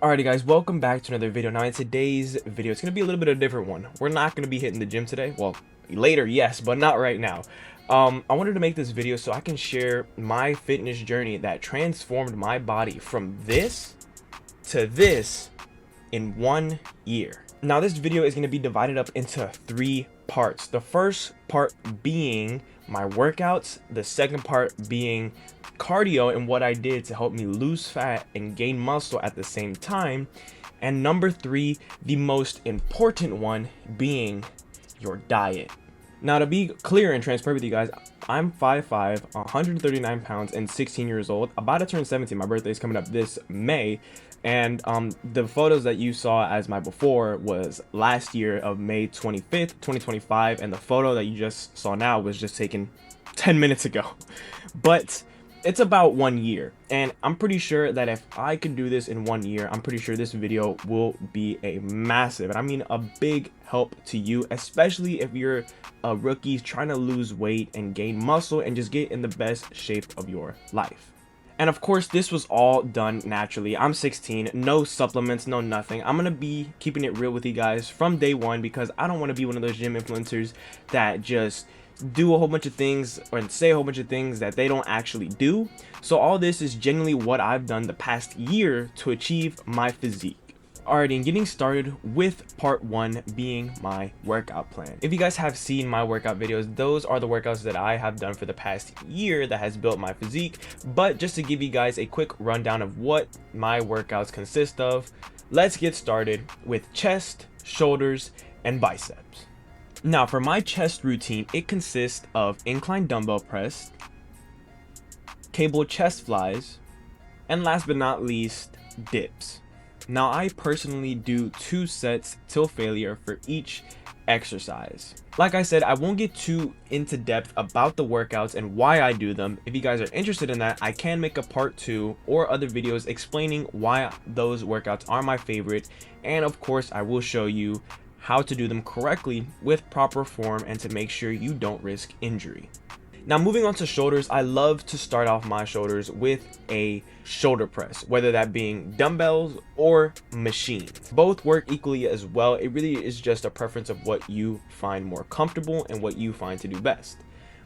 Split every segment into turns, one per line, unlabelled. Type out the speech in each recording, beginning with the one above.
Alrighty guys, welcome back to another video. Now in today's video, it's going to be a little bit of a different one. We're not going to be hitting the gym today. Well, later, yes, but not right now. I wanted to make this video so I can share my fitness journey that transformed my body from this to this in 1 year. Now this video is going to be divided up into 3 parts. The first part being my workouts, the second part being cardio and what I did to help me lose fat and gain muscle at the same time, and number 3, the most important one, being your diet. Now to be clear and transparent with you guys, I'm 5'5", 139 pounds and 16 years old, about to turn 17. My birthday is coming up this May, and the photos that you saw as my before was last year of May 25th, 2025, and the photo that you just saw now was just taken 10 minutes ago. But it's about 1 year, and I'm pretty sure that if I can do this in 1 year, I'm pretty sure this video will be a massive, and I mean a big help to you, especially if you're a rookie trying to lose weight and gain muscle and just get in the best shape of your life. And of course, this was all done naturally. I'm 16, no supplements, no nothing. I'm gonna be keeping it real with you guys from day one, because I don't want to be one of those gym influencers that just do a whole bunch of things or say a whole bunch of things that they don't actually do. So all this is genuinely what I've done the past year to achieve my physique. Alrighty, and getting started with part 1 being my workout plan. If you guys have seen my workout videos, those are the workouts that I have done for the past year that has built my physique. But just to give you guys a quick rundown of what my workouts consist of, let's get started with chest, shoulders, and biceps. Now for my chest routine, it consists of incline dumbbell press, cable chest flies, and last but not least, dips. Now I personally do 2 sets till failure for each exercise. Like I said, I won't get too into depth about the workouts and why I do them. If you guys are interested in that, I can make a part 2 or other videos explaining why those workouts are my favorite, and of course I will show you how to do them correctly with proper form and to make sure you don't risk injury. Now moving on to shoulders, I love to start off my shoulders with a shoulder press, whether that being dumbbells or machines. Both work equally as well. It really is just a preference of what you find more comfortable and what you find to do best.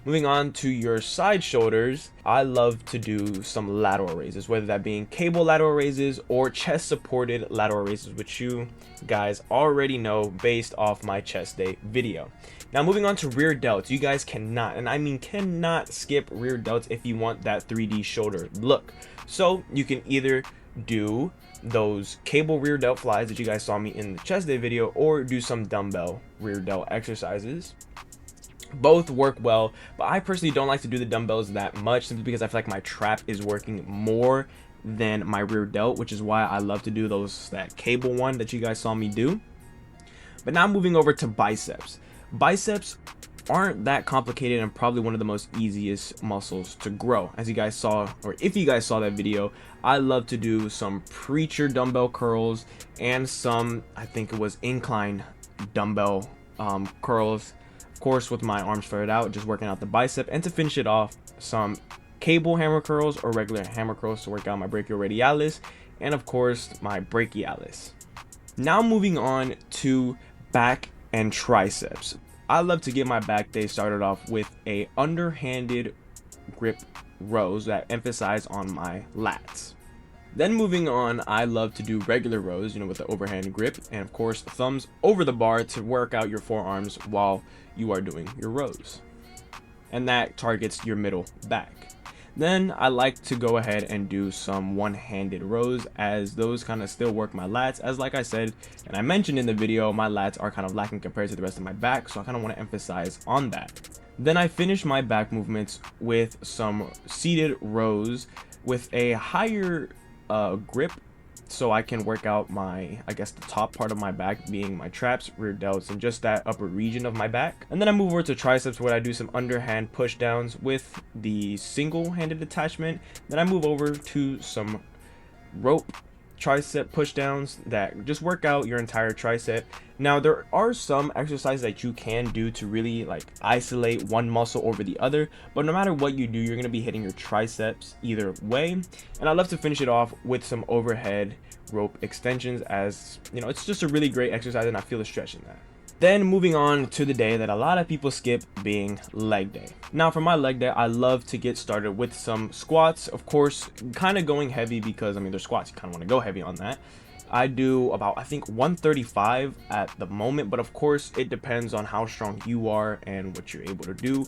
Moving on to your side shoulders, I love to do some lateral raises, whether that being cable lateral raises or chest supported lateral raises, which you guys already know based off my chest day video. Now moving on to rear delts, you guys cannot, and I mean cannot, skip rear delts if you want that 3D shoulder look. So you can either do those cable rear delt flies that you guys saw me in the chest day video, or do some dumbbell rear delt exercises. Both work well, but I personally don't like to do the dumbbells that much, simply because I feel like my trap is working more than my rear delt, which is why I love to do that cable one that you guys saw me do. But now moving over to biceps. Biceps aren't that complicated and probably one of the most easiest muscles to grow. As you guys saw, or if you guys saw that video, I love to do some preacher dumbbell curls and some, I think it was incline dumbbell curls, of course with my arms spread out, just working out the bicep, and to finish it off, some cable hammer curls or regular hammer curls to work out my brachioradialis and of course my brachialis. Now moving on to back and triceps. I love to get my back day started off with a underhanded grip rows that emphasize on my lats. Then moving on, I love to do regular rows, with the overhand grip, and of course thumbs over the bar to work out your forearms while you are doing your rows. And that targets your middle back. Then I like to go ahead and do some one-handed rows, as those kind of still work my lats, as like I said and I mentioned in the video, my lats are kind of lacking compared to the rest of my back, so I kind of want to emphasize on that. Then I finish my back movements with some seated rows with a higher grip, so I can work out my, I guess, the top part of my back, being my traps, rear delts, and just that upper region of my back. And then I move over to triceps, where I do some underhand push downs with the single-handed attachment. Then I move over to some rope tricep push downs that just work out your entire tricep. Now there are some exercises that you can do to really like isolate one muscle over the other, but no matter what you do, you're going to be hitting your triceps either way. And I love to finish it off with some overhead rope extensions, as you know, it's just a really great exercise and I feel the stretch in that. Then moving on to the day that a lot of people skip, being leg day. Now for my leg day, I love to get started with some squats. Of course, kind of going heavy because, I mean, they're squats, you kind of want to go heavy on that. I do about, I think, 135 at the moment, but of course it depends on how strong you are and what you're able to do.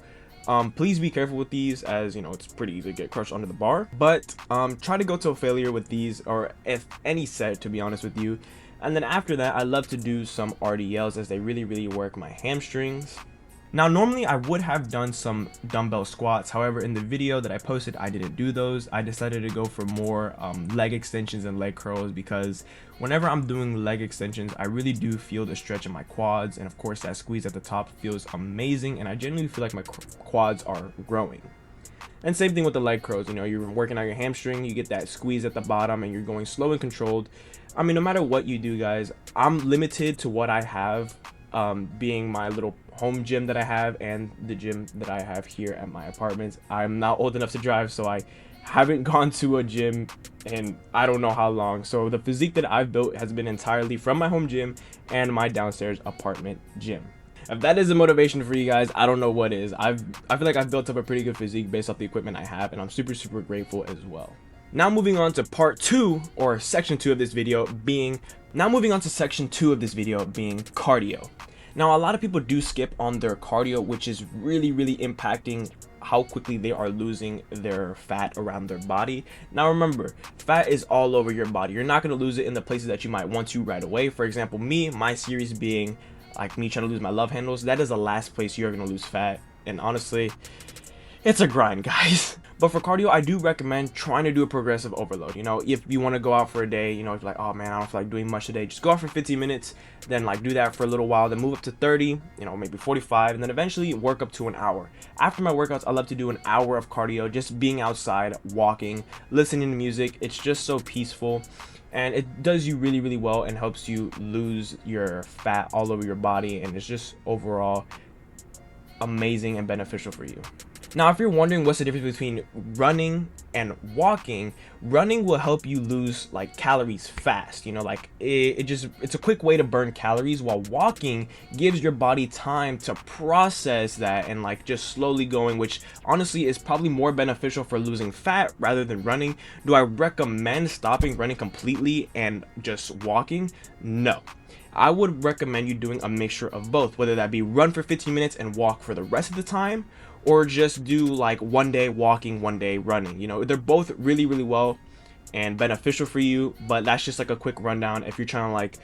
Please be careful with these, as you know, it's pretty easy to get crushed under the bar, but try to go to a failure with these, or if any set, to be honest with you. And then after that, I love to do some RDLs, as they really work my hamstrings. Now normally I would have done some dumbbell squats, however in the video that I posted I didn't do those. I decided to go for more leg extensions and leg curls, because whenever I'm doing leg extensions I really do feel the stretch in my quads, and of course that squeeze at the top feels amazing, and I genuinely feel like my quads are growing. And same thing with the leg curls, you know, you're working on your hamstring, you get that squeeze at the bottom and you're going slow and controlled. I mean, no matter what you do, guys, I'm limited to what I have, being my little home gym that I have and the gym that I have here at my apartments. I'm not old enough to drive, so I haven't gone to a gym in I don't know how long. So the physique that I've built has been entirely from my home gym and my downstairs apartment gym. If that is a motivation for you guys, I don't know what is. I feel like I've built up a pretty good physique based off the equipment I have, and I'm super grateful as well. Now moving on to part 2, or section 2 of this video, being cardio. Now a lot of people do skip on their cardio, which is really impacting how quickly they are losing their fat around their body. Now remember, fat is all over your body. You're not going to lose it in the places that you might want to right away. For example, my series being like me trying to lose my love handles, that is the last place you're going to lose fat, and honestly it's a grind, guys. But for cardio, I do recommend trying to do a progressive overload. You know, if you want to go out for a day, you know, if you're like, oh man, I don't feel like doing much today, just go out for 15 minutes, then like do that for a little while, then move up to 30, you know, maybe 45, and then eventually work up to an hour. After my workouts, I love to do an hour of cardio, just being outside, walking, listening to music. It's just so peaceful, and it does you really well and helps you lose your fat all over your body, and it's just overall amazing and beneficial for you. Now, if you're wondering what's the difference between running and walking, running will help you lose like calories fast. You know, like it's a quick way to burn calories, while walking gives your body time to process that and like just slowly going, which honestly is probably more beneficial for losing fat rather than running. Do I recommend stopping running completely and just walking? No. I would recommend you doing a mixture of both, whether that be run for 15 minutes and walk for the rest of the time, or just do like one day walking, one day running. You know, they're both really well and beneficial for you, but that's just like a quick rundown. If you're trying to like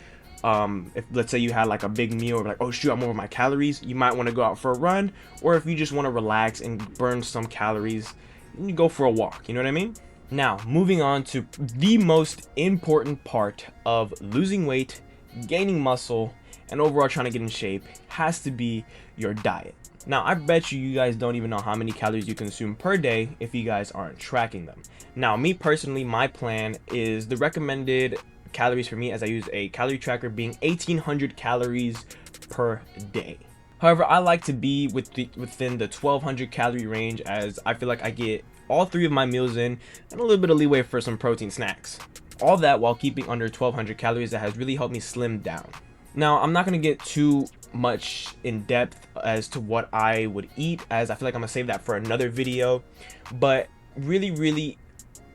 if let's say you had like a big meal, or like, oh shoot, I'm over my calories, you might want to go out for a run. Or if you just want to relax and burn some calories, you go for a walk. You know what I mean? Now moving on to the most important part of losing weight, gaining muscle, and overall trying to get in shape, has to be your diet. Now I bet you guys don't even know how many calories you consume per day if you guys aren't tracking them. Now me personally, my plan is the recommended calories for me, as I use a calorie tracker, being 1800 calories per day. However, I like to be within the 1200 calorie range, as I feel like I get all 3 of my meals in and a little bit of leeway for some protein snacks. All that while keeping under 1200 calories. That has really helped me slim down. Now I'm not going to get too much in depth as to what I would eat, as I feel like I'm gonna save that for another video, but really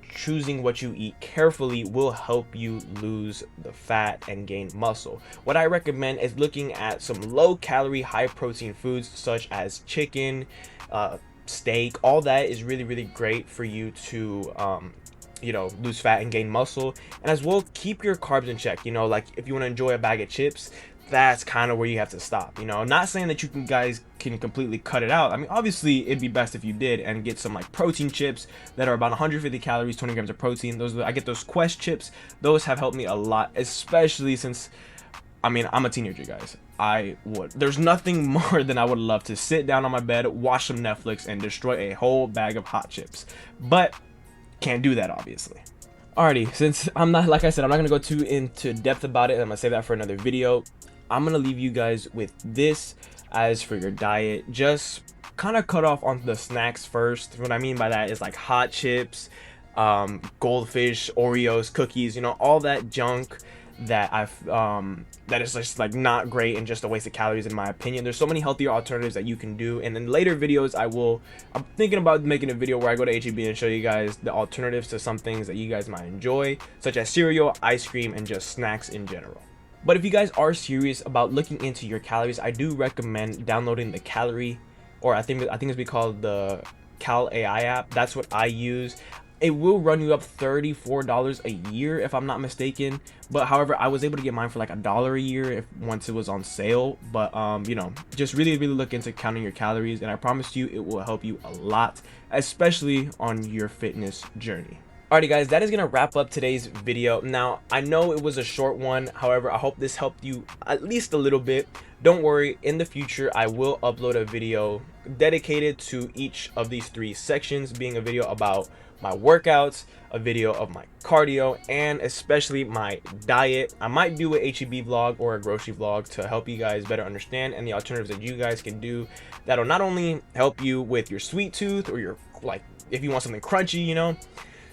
choosing what you eat carefully will help you lose the fat and gain muscle. What I recommend is looking at some low calorie, high protein foods such as chicken, steak. All that is really great for you to you know, lose fat and gain muscle, and as well keep your carbs in check. You know, like if you want to enjoy a bag of chips, that's kind of where you have to stop. You know, I'm not saying that you guys can completely cut it out. I mean, obviously it'd be best if you did, and get some like protein chips that are about 150 calories, 20 grams of protein. Those, I get those Quest chips. Those have helped me a lot, especially since, I mean, I'm a teenager, guys. There's nothing more than I would love to sit down on my bed, watch some Netflix, and destroy a whole bag of hot chips. But can't do that, obviously. Alrighty, since I'm not, like I said, I'm not gonna go too into depth about it. I'm gonna save that for another video. I'm gonna leave you guys with this. As for your diet, just kind of cut off on the snacks first. What I mean by that is like hot chips, goldfish, Oreos, cookies, you know, all that junk that that is just like not great and just a waste of calories in my opinion. There's so many healthier alternatives that you can do, and in later videos I'm thinking about making a video where I go to HEB and show you guys the alternatives to some things that you guys might enjoy, such as cereal, ice cream, and just snacks in general. But if you guys are serious about looking into your calories, I do recommend downloading the Calorie, or I think it's be called the Cal AI app. That's what I use. It will run you up $34 a year if I'm not mistaken, but however, I was able to get mine for like $1 a year once it was on sale. But you know, just really look into counting your calories, and I promise you it will help you a lot, especially on your fitness journey. Alrighty guys, that is gonna wrap up today's video. Now I know it was a short one, however I hope this helped you at least a little bit. Don't worry, in the future I will upload a video dedicated to each of these 3 sections, being a video about my workouts, a video of my cardio, and especially my diet. I might do a HEB vlog or a grocery vlog to help you guys better understand and the alternatives that you guys can do that'll not only help you with your sweet tooth or your, like, if you want something crunchy, you know.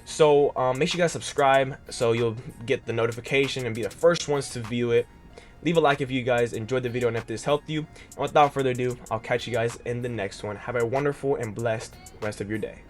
So make sure you guys subscribe so you'll get the notification and be the first ones to view it. Leave a like if you guys enjoyed the video and if this helped you. And without further ado, I'll catch you guys in the next one. Have a wonderful and blessed rest of your day.